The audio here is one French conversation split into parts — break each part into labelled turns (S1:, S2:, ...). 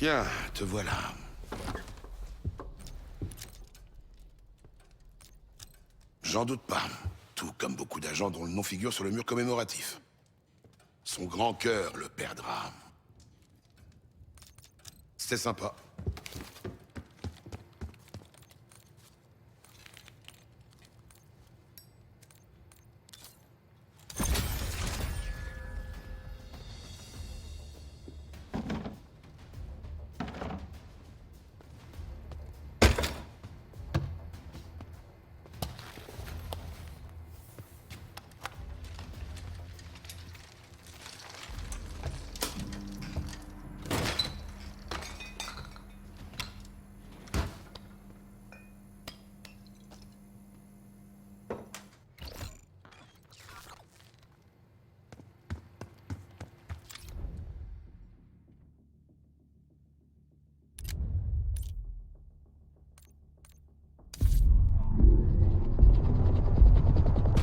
S1: Tiens, te voilà. J'en doute pas. Tout comme beaucoup d'agents dont le nom figure sur le mur commémoratif. Son grand cœur le perdra. C'était sympa.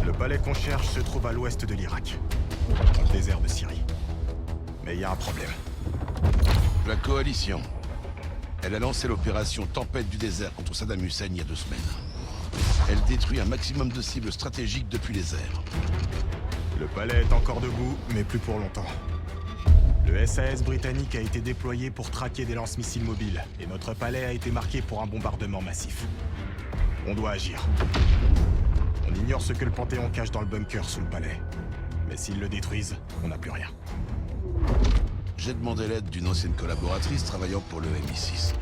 S2: Le palais qu'on cherche se trouve à l'ouest de l'Irak, dans le désert de Syrie. Mais il y a un problème.
S1: La coalition. Elle a lancé l'opération Tempête du désert contre Saddam Hussein il y a 2 semaines. Elle détruit un maximum de cibles stratégiques depuis les airs.
S2: Le palais est encore debout, mais plus pour longtemps. Le SAS britannique a été déployé pour traquer des lance-missiles mobiles, et notre palais a été marqué pour un bombardement massif. On doit agir. On ignore ce que le Panthéon cache dans le bunker sous le palais. Mais s'ils le détruisent, on n'a plus rien.
S1: J'ai demandé l'aide d'une ancienne collaboratrice travaillant pour le MI6.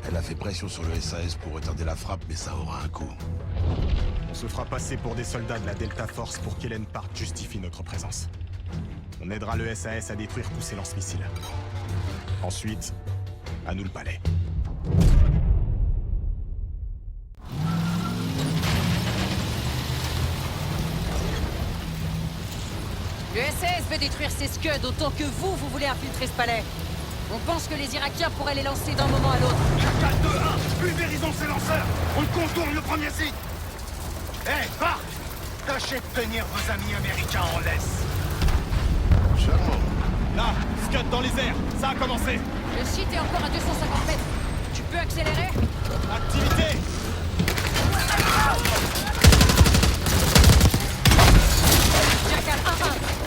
S1: Elle a fait pression sur le SAS pour retarder la frappe, mais ça aura un coût.
S2: On se fera passer pour des soldats de la Delta Force pour qu'Hélène Park justifie notre présence. On aidera le SAS à détruire tous ces lance-missiles. Ensuite, à nous le palais.
S3: Le SAS veut détruire ces Scuds autant que vous voulez infiltrer ce palais. On pense que les Irakiens pourraient les lancer d'un moment à l'autre.
S4: Chacal 2-1, pulvérisons ces lanceurs. On contourne le premier site. Hé, Park, tâchez de tenir vos amis américains en laisse.
S1: Charmant.
S2: Là, Scud dans les airs, ça a commencé.
S3: Le site est encore à 250 mètres. Tu peux accélérer?
S2: Activité.
S3: Jackal 1-1,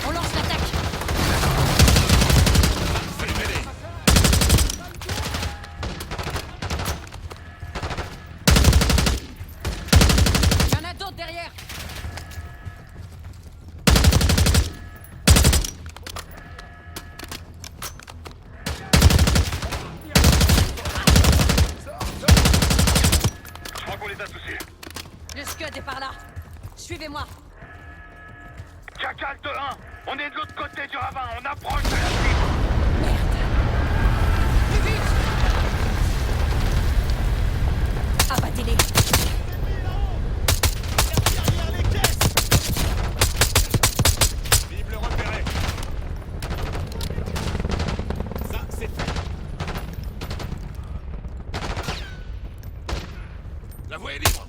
S3: on lance l'attaque. Il y en a d'autres derrière.
S4: Je crois qu'on les a touchés.
S3: Le Scud est par là. Suivez-moi.
S4: Chacal 2-1, on est de l'autre côté du ravin, on approche de la cible.
S3: Plus vite! Abattez-les.
S2: Derrière les caisses. Cible repérée. Ça, c'est fait.
S1: La voie est libre.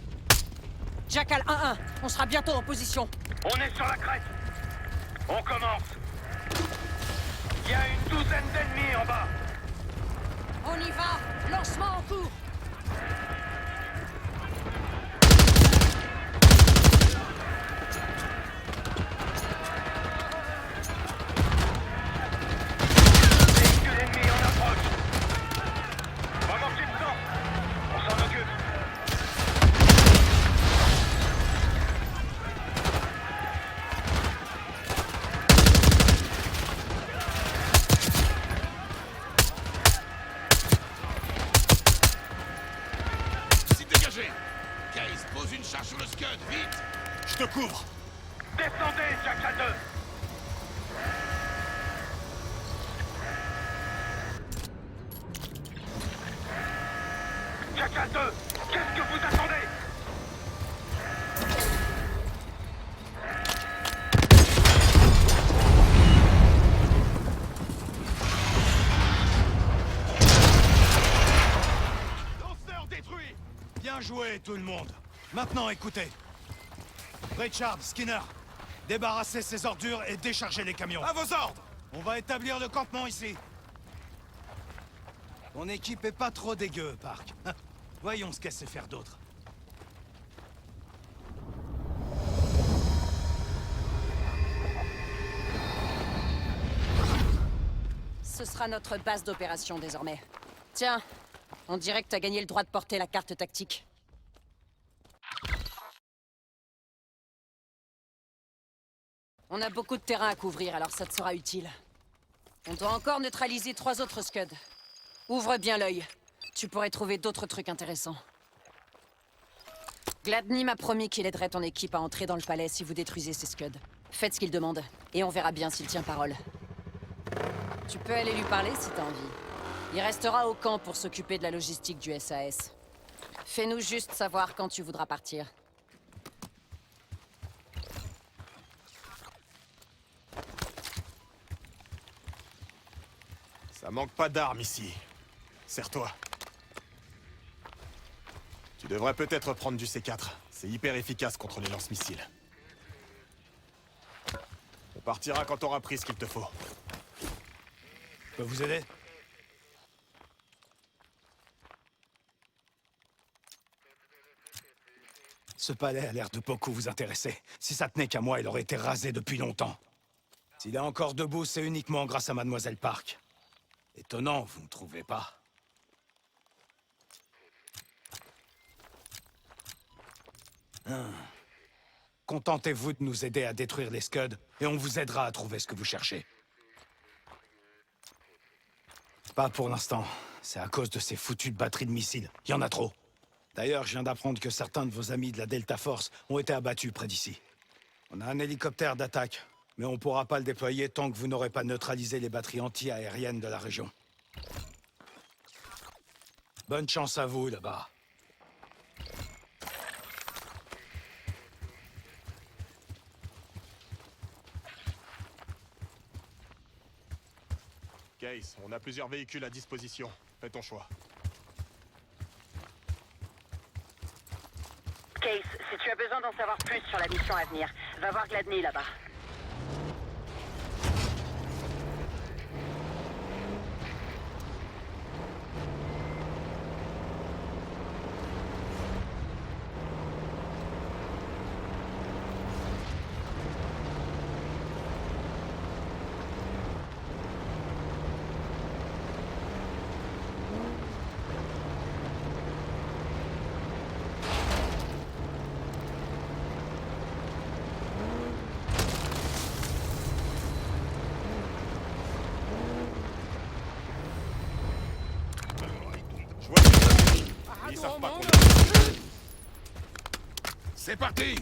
S3: Jackal 1-1, on sera bientôt en position.
S4: On est sur la crête. On commence. Il y a une douzaine d'ennemis en bas.
S3: On y va. Lancement en cours.
S4: Véhicule ennemi en approche. Remontez le sang. On s'en occupe.
S1: Site dégagé. Case, pose une charge sur le Scud, vite.
S2: Je te couvre.
S4: Descendez, Chacal 2. Chacal 2, qu'est-ce que vous attendez?
S5: Lanceur détruit! Bien joué, tout le monde. Maintenant, écoutez. Richard, Skinner, débarrassez ces ordures et déchargez les camions.
S4: À vos ordres!
S5: On va établir le campement ici. Ton équipe est pas trop dégueu, Park. Voyons ce qu'elle sait faire d'autre.
S3: Ce sera notre base d'opération désormais. Tiens, on dirait que t'as gagné le droit de porter la carte tactique. On a beaucoup de terrain à couvrir, alors ça te sera utile. On doit encore neutraliser 3 autres Scuds. Ouvre bien l'œil. Tu pourrais trouver d'autres trucs intéressants. Gladney m'a promis qu'il aiderait ton équipe à entrer dans le palais si vous détruisez ces Scuds. Faites ce qu'il demande, et on verra bien s'il tient parole. Tu peux aller lui parler si t'as envie. Il restera au camp pour s'occuper de la logistique du SAS. Fais-nous juste savoir quand tu voudras partir.
S2: Ça manque pas d'armes ici. Serre-toi. Tu devrais peut-être prendre du C4. C'est hyper efficace contre les lance-missiles. On partira quand t'auras pris ce qu'il te faut.
S5: Je peux vous aider? Ce palais a l'air de beaucoup vous intéresser. Si ça tenait qu'à moi, il aurait été rasé depuis longtemps. S'il est encore debout, c'est uniquement grâce à Mademoiselle Park. Étonnant, vous ne trouvez pas? Contentez-vous de nous aider à détruire les Scuds, et on vous aidera à trouver ce que vous cherchez. Pas pour l'instant. C'est à cause de ces foutues batteries de missiles. Il y en a trop. D'ailleurs, je viens d'apprendre que certains de vos amis de la Delta Force ont été abattus près d'ici. On a un hélicoptère d'attaque, mais on pourra pas le déployer tant que vous n'aurez pas neutralisé les batteries anti-aériennes de la région. Bonne chance à vous, là-bas.
S2: Case, on a plusieurs véhicules à disposition. Fais ton choix.
S3: Case, si tu as besoin d'en savoir plus sur la mission à venir, va voir Gladney là-bas.
S2: Je vois des amis. Ils savent pas qu'on est...
S1: C'est parti!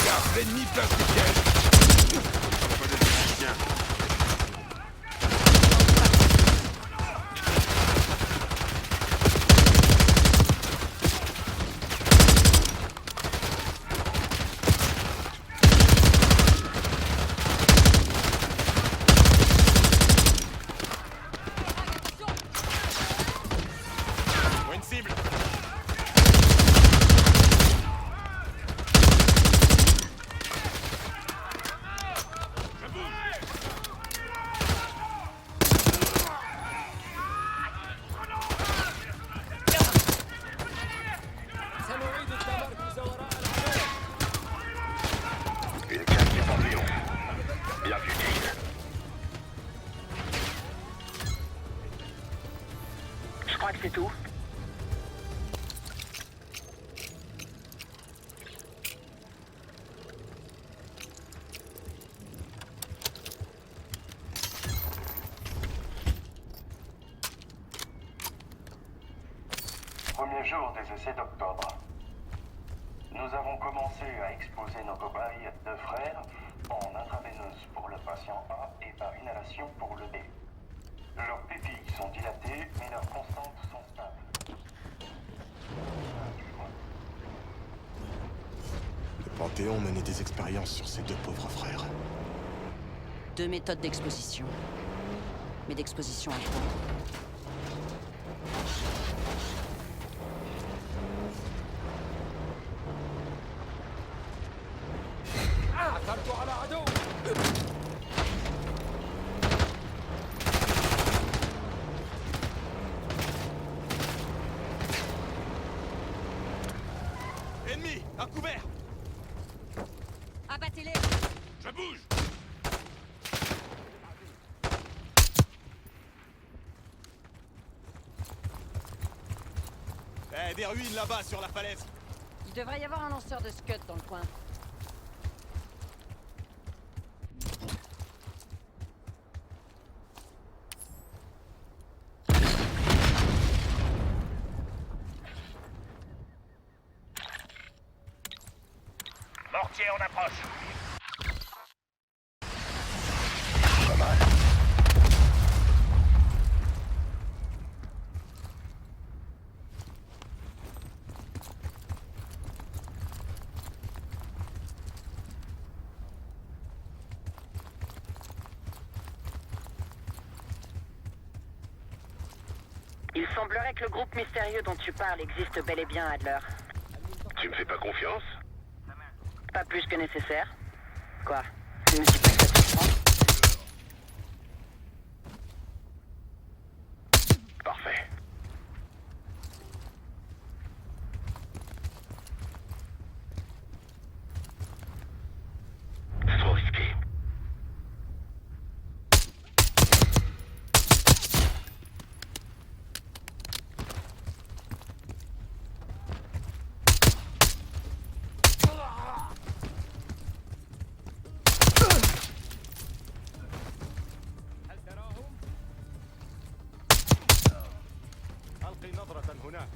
S1: Garde l'ennemi place des pièges! On va devenir chien.
S2: Vois une cible.
S4: Une carte du Panthéon. Bien futile. Je crois que c'est tout.
S6: Premier jour des essais d'octobre. Nous avons commencé à exposer nos cobayes de frères en intraveineuse pour le patient A et par inhalation pour le B. Leurs pupilles sont dilatées, mais leurs constantes sont stables.
S2: Le Panthéon menait des expériences sur ces deux pauvres frères.
S3: 2 méthodes d'exposition. Mais d'exposition à quoi?
S2: Eh, des ruines là-bas, sur la falaise.
S3: Il devrait y avoir un lanceur de Scud dans le coin.
S4: Mortier en approche.
S7: Il semblerait que le groupe mystérieux dont tu parles existe bel et bien, Adler.
S4: Tu me fais pas confiance?
S7: Pas plus que nécessaire. Quoi? Tu ne dis pas que ça te surprend?
S4: Parfait. C'est trop risqué.
S2: ألقي نظرة هناك.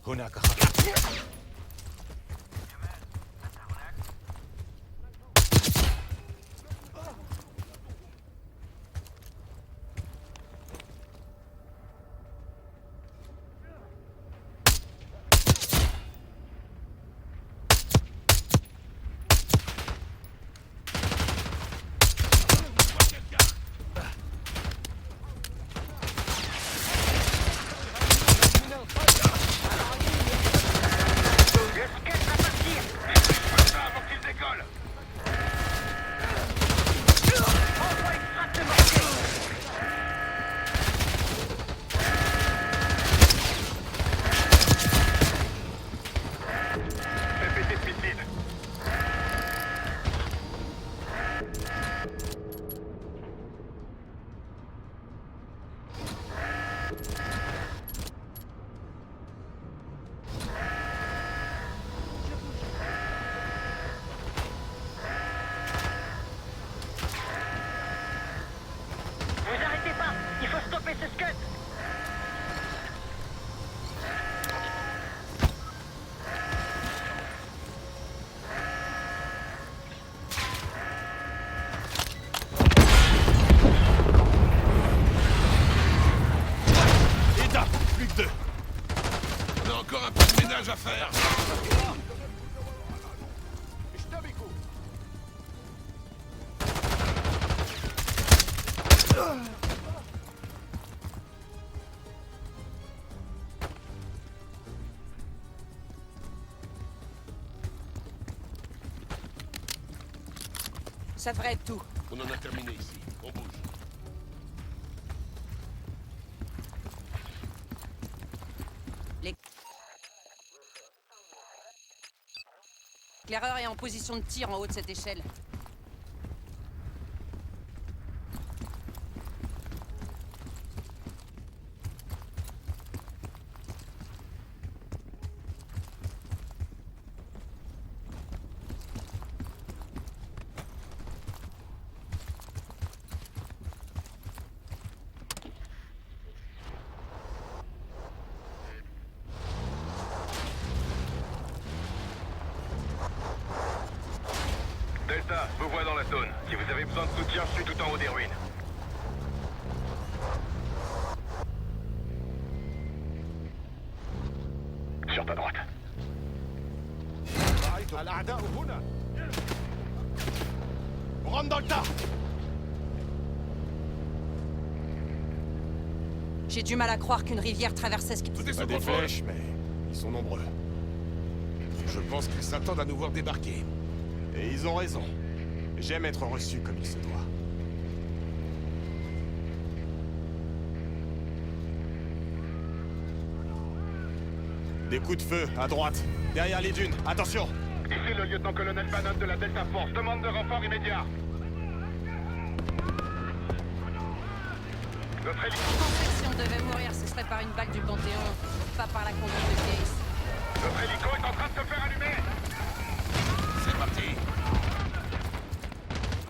S2: هناك خطر.
S7: Vous arrêtez pas! Il faut stopper ce Scud!
S1: Eda, plus que 2. On a encore un peu de ménage à faire.
S3: Ça devrait être tout.
S1: On en a terminé ici. On bouge.
S3: L'éclaireur est en position de tir en haut de cette échelle.
S4: Delta, je vous vois dans la zone. Si vous avez besoin de soutien, je suis tout en haut des ruines. Sur ta droite.
S2: On rentre dans le tas.
S3: J'ai du mal à croire qu'une rivière traversait ce qui...
S1: Tout est sous
S2: Pas des
S1: contrôle.
S2: flèches, mais ils sont nombreux.
S1: Je pense qu'ils s'attendent à nous voir débarquer.
S2: Et ils ont raison. J'aime être reçu comme il se doit. Des coups de feu, à droite. Derrière les dunes, attention!
S4: Ici le lieutenant-colonel Bannon de la Delta Force. Demande de renfort immédiat. Notre
S3: Je pensais que si on devait mourir, ce serait par une balle du Panthéon, pas par la conduite de Case.
S4: Notre hélico est en train de se faire allumer.
S1: C'est parti.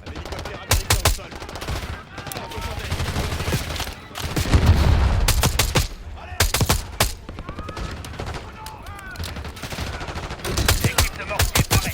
S2: Un hélicoptère américain au sol.
S4: Équipe de mortier parée.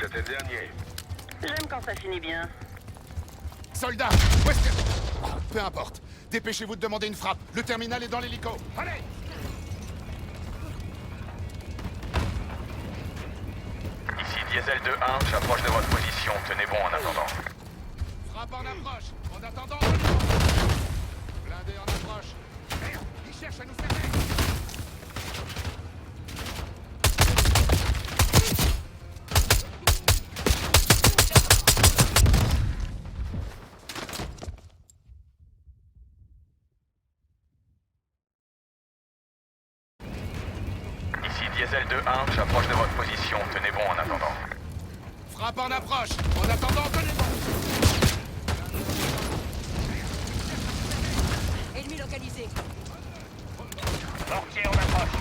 S4: C'était le dernier.
S7: J'aime quand ça finit bien.
S4: Soldats, où est-ce que... Ah, peu importe. Dépêchez-vous de demander une frappe. Le terminal est dans l'hélico. Allez!
S6: Ici Diesel 2-1, j'approche de votre position. Tenez bon en attendant.
S4: Frappe en approche. En attendant... Blindé en approche. Merde, ils cherchent à nous fermer.
S6: Ici Diesel 2-1, j'approche de votre position. Tenez bon en attendant.
S4: Frappe en approche. En attendant, tenez bon.
S3: Ennemi localisé.
S4: Mortier en approche.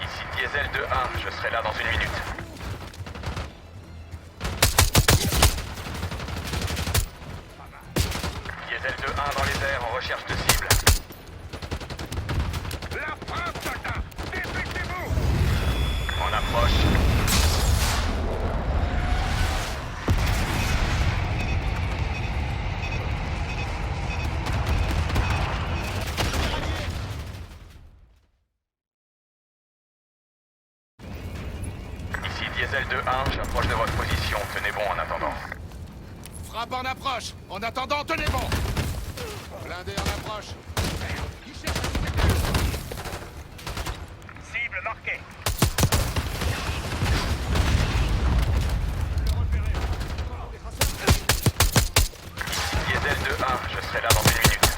S6: Ici Diesel 2-1, je serai là dans une minute. Diesel 2-1 dans les airs en recherche de cible.
S4: La frappe, soldat. Dépêchez-vous.
S6: En approche. Ici Diesel 2-1, j'approche de votre position. Tenez bon en attendant.
S4: Frappe en approche. En attendant, tenez bon. Blindé en approche. Merde, ils cherchent à nous fermer. Cible marquée.
S6: Diesel 2-1, je serai là dans une minute.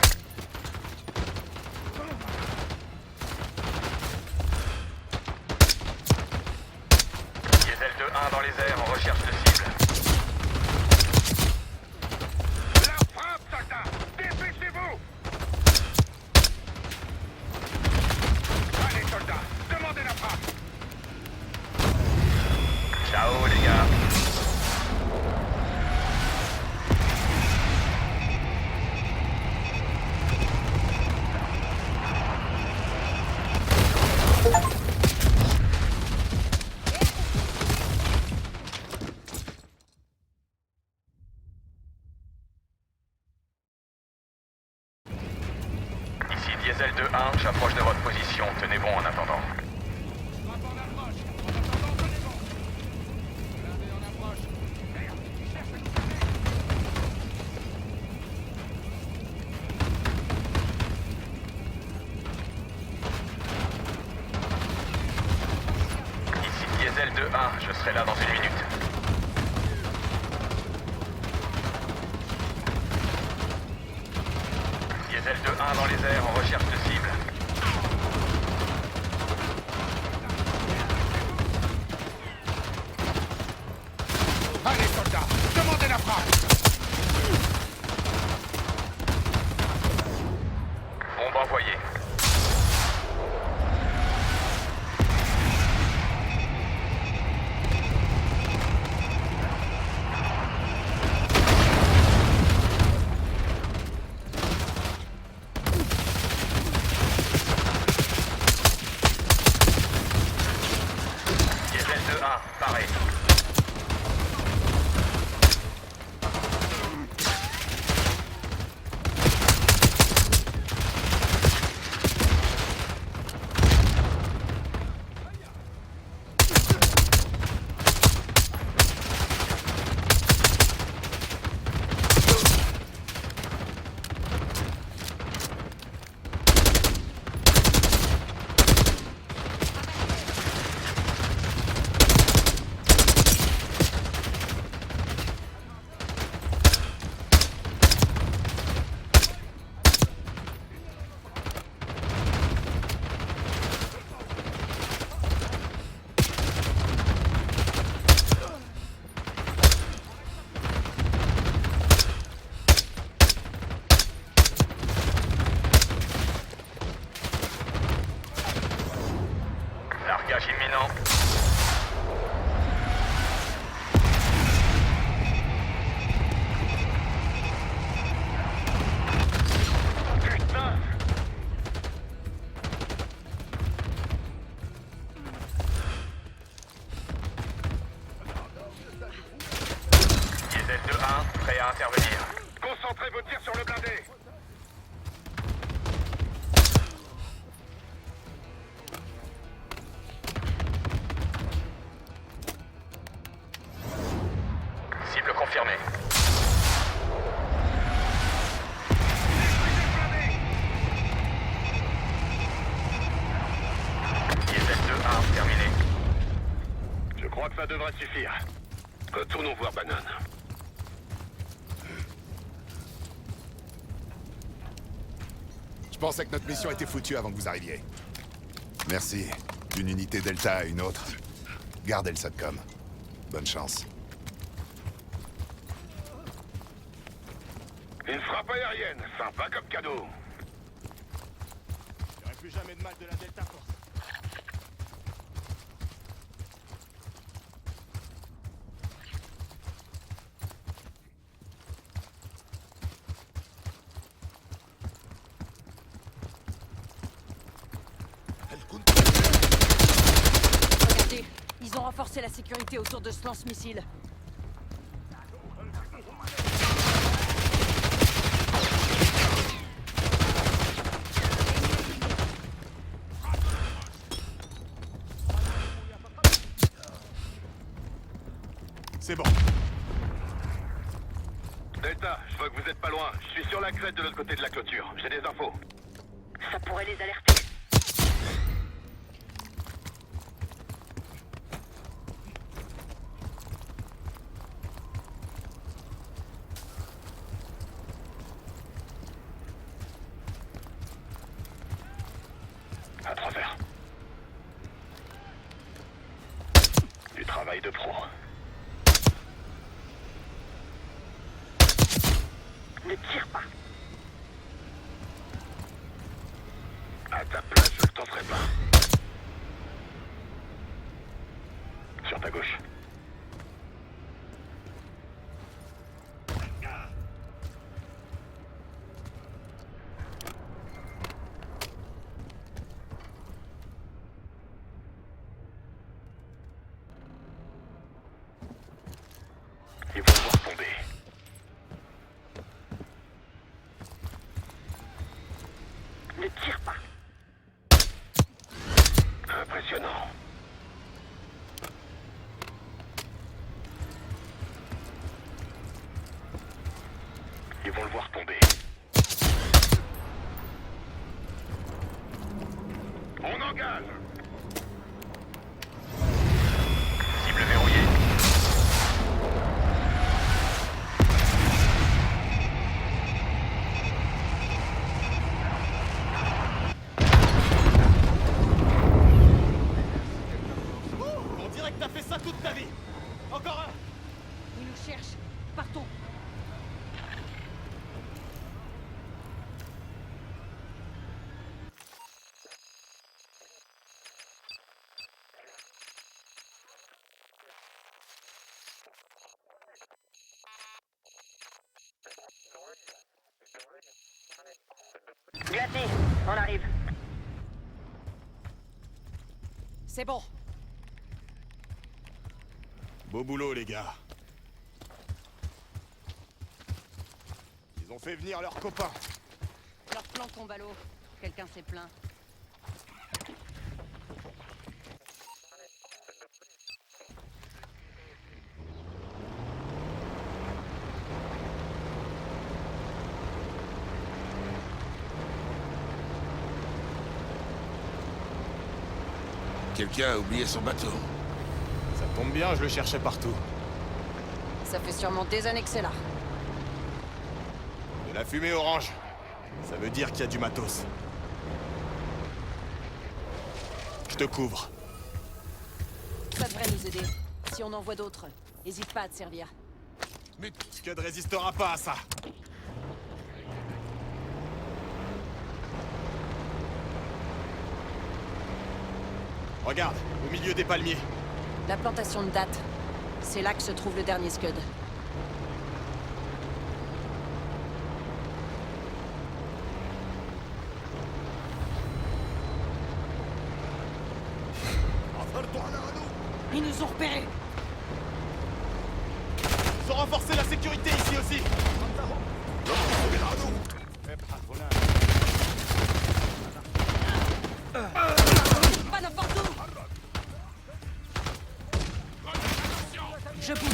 S6: Diesel 2-1 dans les airs en recherche de cible.
S4: La frappe, soldat. Dépêchez-vous. Allez, soldats, demandez la frappe.
S6: Ciao les gars. Ici Diesel 2-1, j'approche de votre position. Tenez bon en attendant.
S4: Frappe en approche. En attendant, tenez bon. Blindé en approche. Merde, ils cherchent à nous fermer.
S6: Ici Diesel 2-1, je serai là dans une minute. Diesel 2-1 dans les airs en recherche de cible.
S4: Allez, soldats, demandez la frappe.
S6: Bombe envoyée. Diesel 2-1, pareil.
S8: prêt à intervenir.
S4: Concentrez vos tirs sur le blindé.
S8: Cible confirmée. Diesel 2-1 terminé.
S4: Je crois que ça devrait suffire. Retournons voir Bannon.
S9: Je pensais que notre mission était foutue avant que vous arriviez. Merci. D'une unité Delta à une autre. Gardez le SATCOM. Bonne chance.
S4: Une frappe aérienne, sympa comme cadeau.
S2: J'aurais plus jamais de mal de la Delta Force.
S3: Regardez, ils ont renforcé la sécurité autour de ce lance-missile.
S2: C'est bon.
S4: Delta, je vois que vous êtes pas loin. Je suis sur la crête de l'autre côté de la clôture. J'ai des infos.
S7: Ça pourrait les alerter.
S4: À travers. Du travail de pro.
S7: Ne tire pas.
S4: À ta place, je le tenterai pas. Sur ta gauche. Ils vont voir tomber.
S7: Ne tire pas.
S4: Impressionnant. Ils vont le voir tomber. On engage.
S8: Cible verrouillée.
S2: On dirait que t'as fait ça toute ta vie. Encore un.
S3: Ils nous cherchent. Partons.
S7: Glacé, on arrive.
S3: C'est bon.
S2: Beau boulot, les gars. Ils ont fait venir leurs copains.
S3: Leur plan tombe à l'eau. Quelqu'un s'est plaint.
S1: Quelqu'un a oublié son bateau.
S2: Ça tombe bien, je le cherchais partout.
S3: Ça fait sûrement des années que c'est là.
S2: De la fumée orange. Ça veut dire qu'il y a du matos. Je te couvre.
S3: Ça devrait nous aider. Si on en voit d'autres, hésite pas à te servir.
S1: Mais
S2: Scud résistera pas à ça. Regarde, au milieu des palmiers.
S3: La plantation de date. C'est là que se trouve le dernier Scud. Ils nous ont repérés.
S2: Ils ont renforcé la sécurité ici aussi.
S3: Pas n'importe où! Je bouge.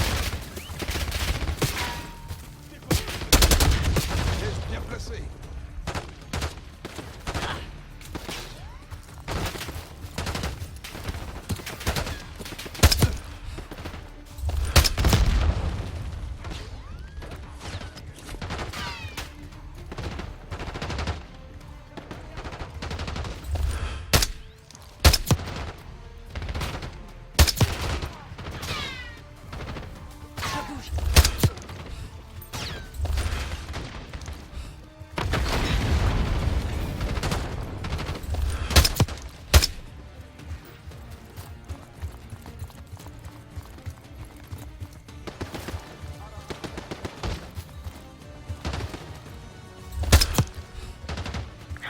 S1: Piège bien placé.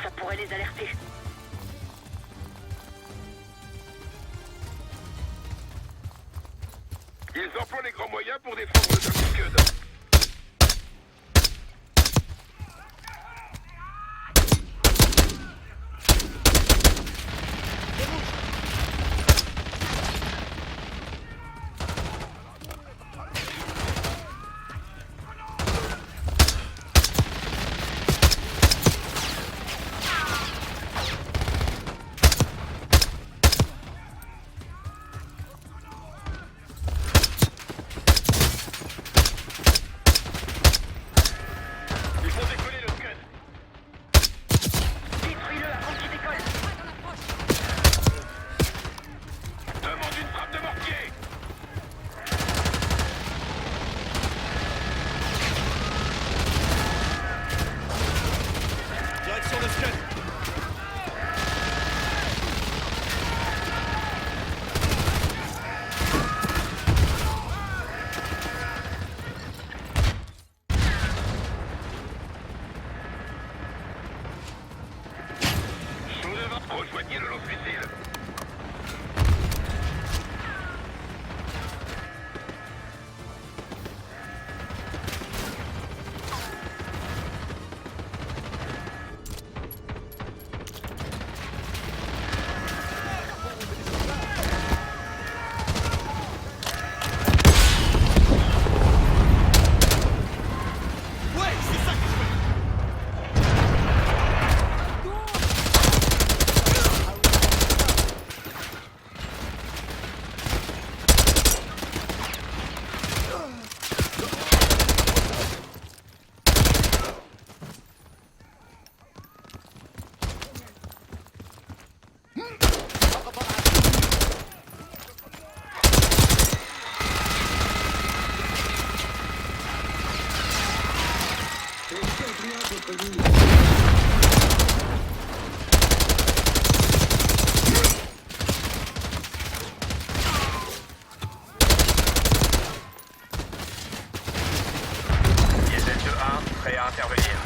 S7: Ça pourrait les alerter.
S8: Ils emploient les grands moyens pour défendre le Scud. Il faut décoller le Scud.
S7: Détruis-le avant qu'il décolle.
S8: Demande une frappe de mortier.
S2: Direction le Scud.
S8: Sous le vent, rejoignez le lance-missile.
S2: Ouais, c'est ça que je veux.
S8: Diesel 2-1, prêt à intervenir.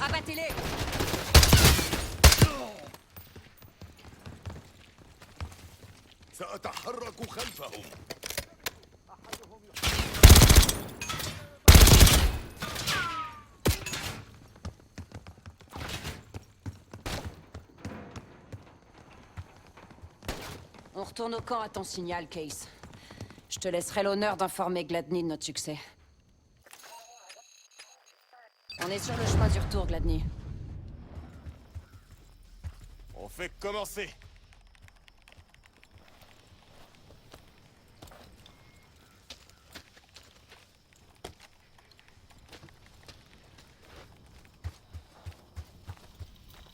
S3: Abattez-les!
S1: سأتحرك خلفهم.
S3: On retourne au camp à ton signal, Case. Je te laisserai l'honneur d'informer Gladney de notre succès. On est sur le chemin du retour, Gladney.
S2: On fait commencer.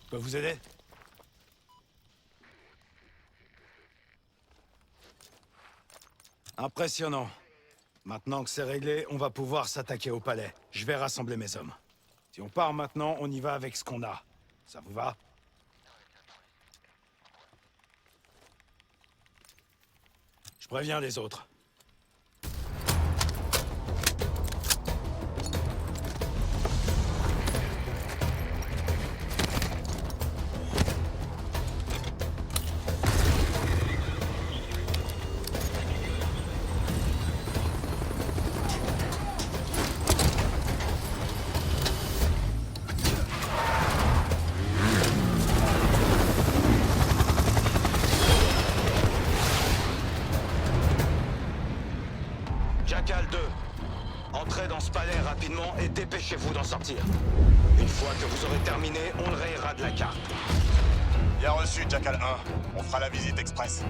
S5: Je peux vous aider? Impressionnant. Maintenant que c'est réglé, on va pouvoir s'attaquer au palais. Je vais rassembler mes hommes. Si on part maintenant, on y va avec ce qu'on a. Ça vous va? Je préviens les autres. Jackal 2. Entrez dans ce palais rapidement et dépêchez-vous d'en sortir. Une fois que vous aurez terminé, on le rayera de la carte.
S2: Bien reçu, Jackal 1. On fera la visite express.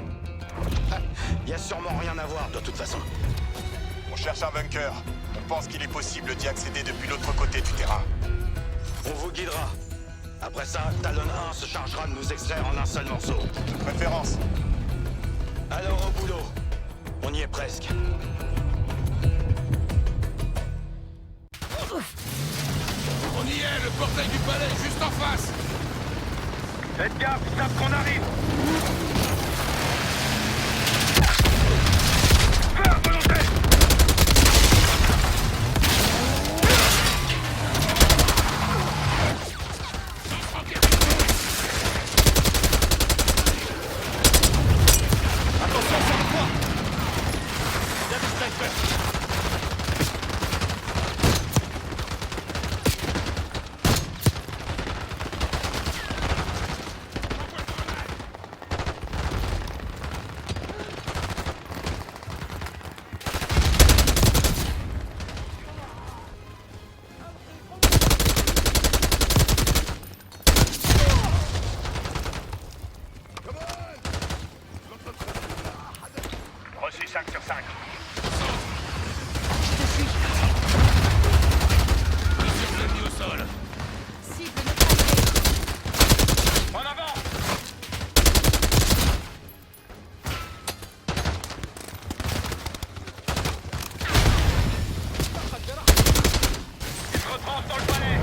S5: Y a sûrement rien à voir de toute façon.
S2: On cherche un bunker. On pense qu'il est possible d'y accéder depuis l'autre côté du terrain.
S5: On vous guidera. Après ça, Talon 1 se chargera de nous extraire en un seul morceau.
S2: De préférence.
S5: Alors au boulot. On y est presque.
S1: On y est, le portail du palais, juste en face.
S8: Faites gaffe, ils savent qu'on arrive. Feu à volonté.
S4: Attention sur le toit. Il y a des snipers.
S8: Reçu 5 sur 5.
S1: Mis au sol.
S8: En avant. Ils se retrouvent dans le palais.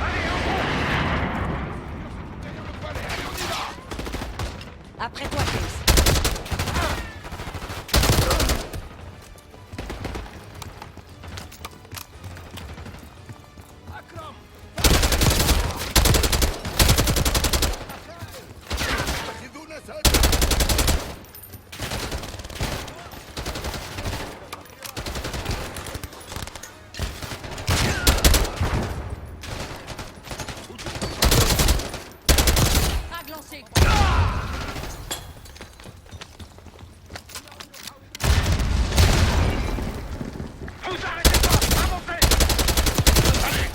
S8: Allez,
S3: Après toi, Case. Frag lancé.
S8: vous arrêtez pas. Avancez. Allez.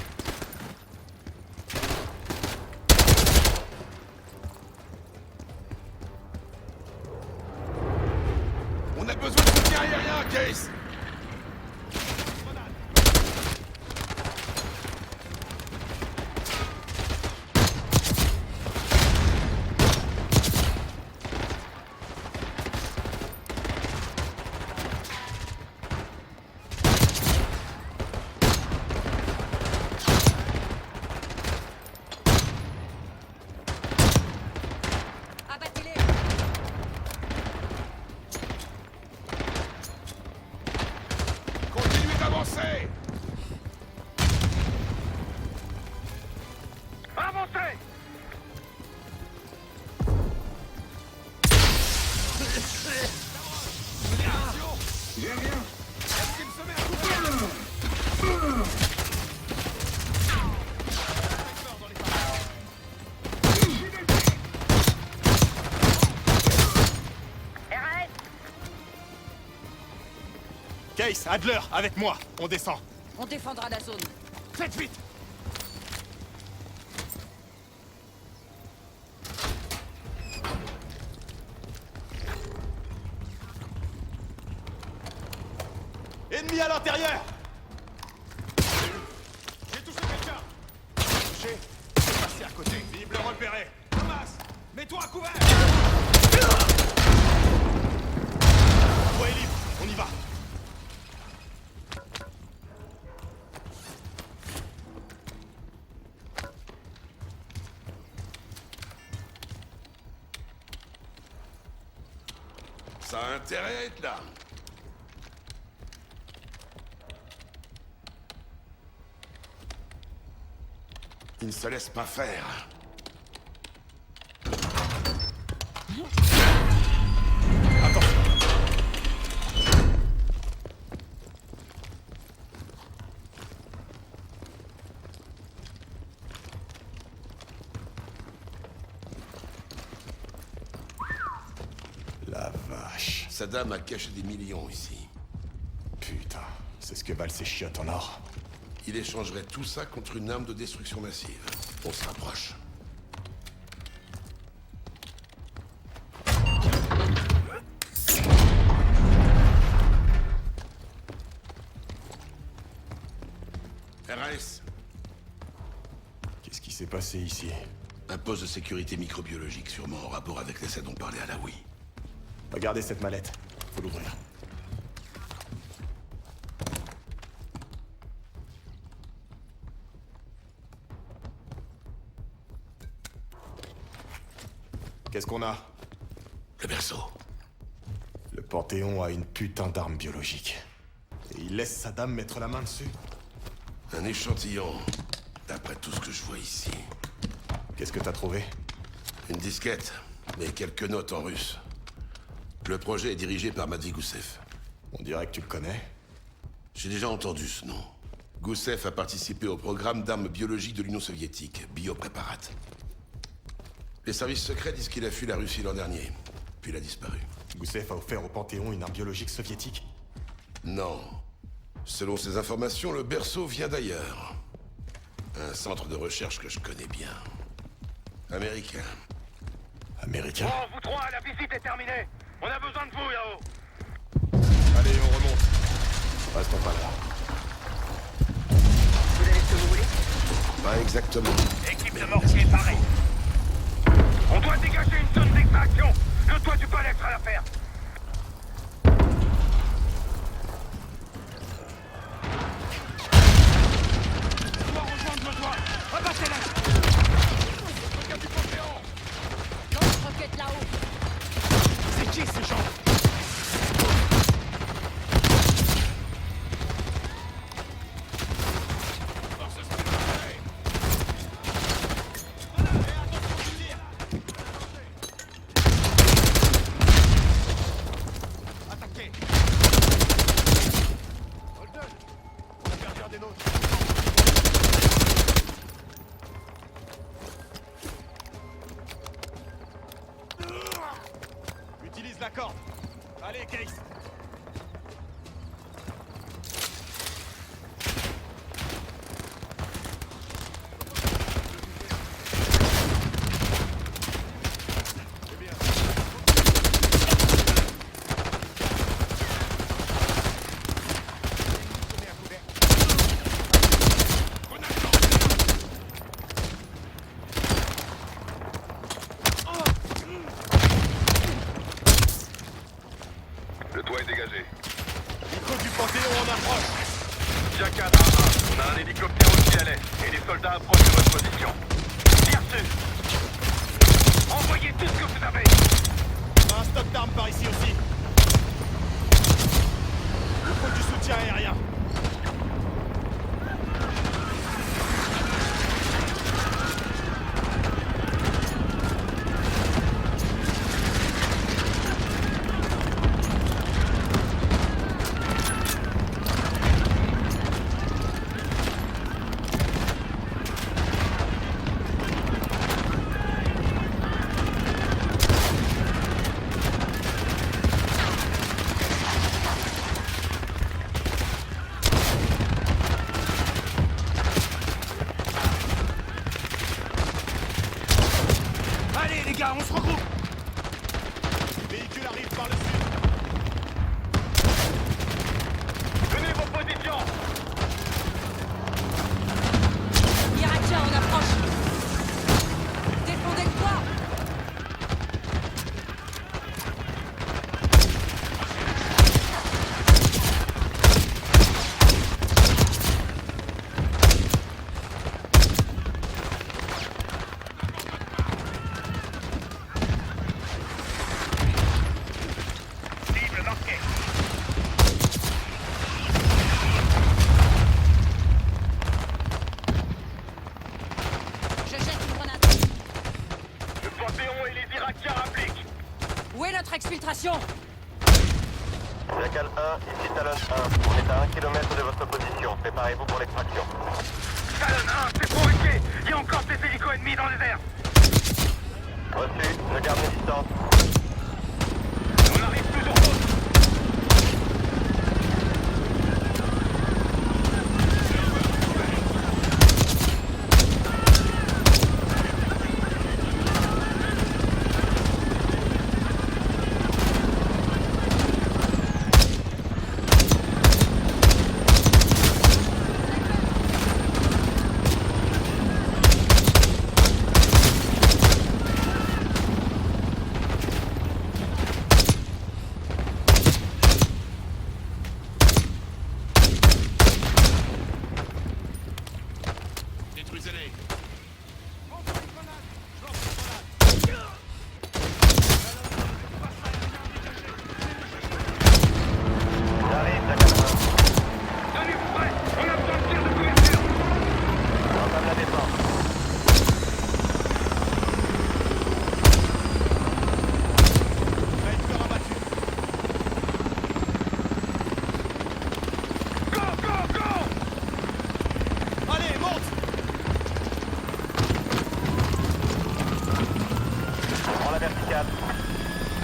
S1: On a besoin de soutien aérien, Case.
S3: Abattez-les.
S1: Continuez d'avancer.
S8: Avancez.
S7: RAS.
S2: Case, Adler, avec moi. On descend.
S3: On défendra la zone.
S2: Faites vite. Ennemi à l'intérieur. J'ai touché quelqu'un. Touché. C'est passé à côté. Cible repérée. Thomas, mets-toi à couvert. La voie est libre. On y va.
S1: Ça a intérêt à être là. Il ne se laisse pas faire.
S2: La vache.
S1: Saddam a caché des millions ici.
S2: Putain. C'est ce que valent ces chiottes en or.
S1: Il échangerait tout ça contre une arme de destruction massive. On se rapproche. RAS,
S2: Qu'est-ce qui s'est passé ici?
S1: un poste de sécurité microbiologique, sûrement en rapport avec l'essai dont parlait Alaoui.
S2: Regardez cette mallette. Faut l'ouvrir. Qu'est-ce qu'on a?
S1: Le berceau.
S2: Le Panthéon a une putain d'arme biologique. Et il laisse sa dame mettre la main dessus.
S1: Un échantillon, d'après tout ce que je vois ici.
S2: Qu'est-ce que t'as trouvé?
S1: Une disquette, mais quelques notes en russe. Le projet est dirigé par Matvey Goussev.
S2: On dirait que tu le connais.
S1: J'ai déjà entendu ce nom. Goussev a participé au programme d'armes biologiques de l'Union soviétique, Biopréparat. Les services secrets disent qu'il a fui la Russie l'an dernier, puis il a disparu.
S2: Goussev a offert au Panthéon une arme biologique soviétique?
S1: Non. Selon ces informations, le berceau vient d'ailleurs. Un centre de recherche que je connais bien. Américain.
S2: Américain?
S8: Bon, vous trois, la visite est terminée. On a besoin de vous, Yao.
S2: Allez, on remonte. Restons pas là.
S7: Vous avez ce que vous voulez?
S1: Pas exactement.
S8: Équipe de mortier, pareil. On doit dégager une zone d'extraction. Le toit du palais sera l'affaire. On doit rejoindre le toit. Abattez-la. Regarde du Panthéon.
S3: L'autre roquette là-haut.
S8: C'est qui ces gens?
S2: Utilise la corde. Allez, Case.
S8: Le toit est dégagé.
S2: Micro du Panthéon en approche.
S8: Jacques 1, on a un hélicoptère aussi à l'est et les soldats approchent de votre position. Tire dessus. Envoyez tout ce que vous avez.
S2: On a un stock d'armes par ici aussi. Il faut du soutien aérien.
S8: Allez les gars, on se regroupe.
S2: Les véhicules arrivent par le sud.
S8: Tenez vos positions.
S3: Irakiens en approche. Défendez le toit.
S8: Cible marquée.
S3: Je jette une grenade.
S8: Le Panthéon et les Irakiens appliquent.
S3: Où est notre exfiltration?
S6: Jackal 1, ici Talon 1. On est à 1 km de votre position. Préparez-vous pour l'extraction.
S8: Talon 1, c'est trop risqué. Il y a encore des hélicos ennemis dans les airs.
S6: Reçu, je garde mes distances.
S8: On arrive toujours haut.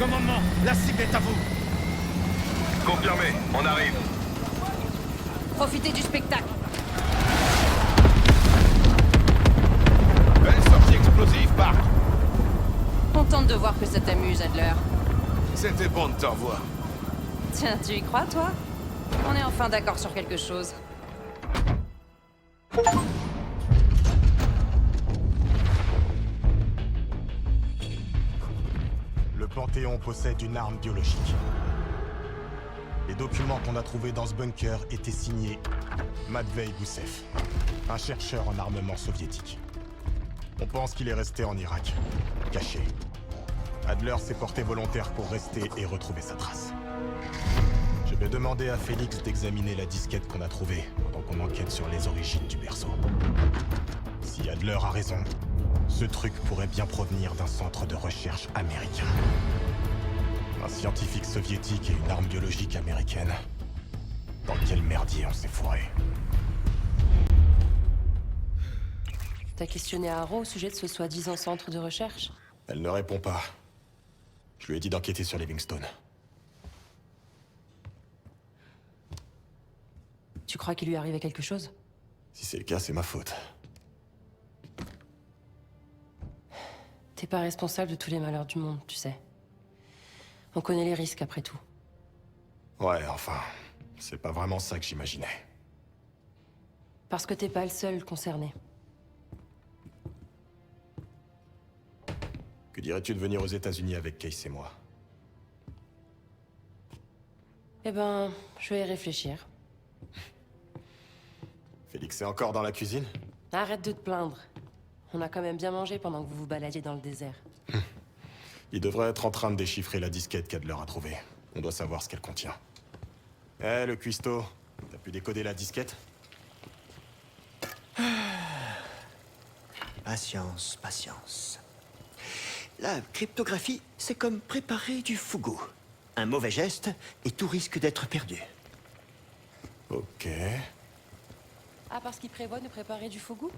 S4: Commandement, la cible est à vous.
S8: Confirmé, on arrive.
S3: Profitez du spectacle.
S1: Belle sortie explosive, Park.
S3: Contente de voir que ça t'amuse, Adler.
S1: C'était bon de te revoir.
S3: Tiens, tu y crois, toi? On est enfin d'accord sur quelque chose.
S2: Le Panthéon possède une arme biologique. Les documents qu'on a trouvés dans ce bunker étaient signés Matvei Gusev, un chercheur en armement soviétique. On pense qu'il est resté en Irak, caché. Adler s'est porté volontaire pour rester et retrouver sa trace. Je vais demander à Félix d'examiner la disquette qu'on a trouvée pendant qu'on enquête sur les origines du berceau. Si Adler a raison, ce truc pourrait bien provenir d'un centre de recherche américain. Un scientifique soviétique et une arme biologique américaine. Dans quel merdier on s'est foiré?
S10: T'as questionné Haro au sujet de ce soi-disant centre de recherche?
S2: Elle ne répond pas. Je lui ai dit d'enquêter sur Livingstone.
S10: Tu crois qu'il lui arrivait quelque chose?
S2: Si c'est le cas, c'est ma faute.
S10: T'es pas responsable de tous les malheurs du monde, tu sais. On connaît les risques après tout.
S2: Ouais, enfin, c'est pas vraiment ça que j'imaginais.
S10: Parce que t'es pas le seul concerné.
S2: Que dirais-tu de venir aux États-Unis avec Case et moi?
S10: Eh ben, je vais y réfléchir.
S2: Félix est encore dans la cuisine?
S10: Arrête de te plaindre. On a quand même bien mangé pendant que vous vous baladiez dans le désert.
S2: Il devrait être en train de déchiffrer la disquette qu'Adler a trouvée. On doit savoir ce qu'elle contient. Eh, le cuistot, t'as pu décoder la disquette?
S11: Patience, patience. La cryptographie, c'est comme préparer du fougou. Un mauvais geste, et tout risque d'être perdu.
S2: Ok.
S10: Ah, parce qu'il prévoit de préparer du fougou?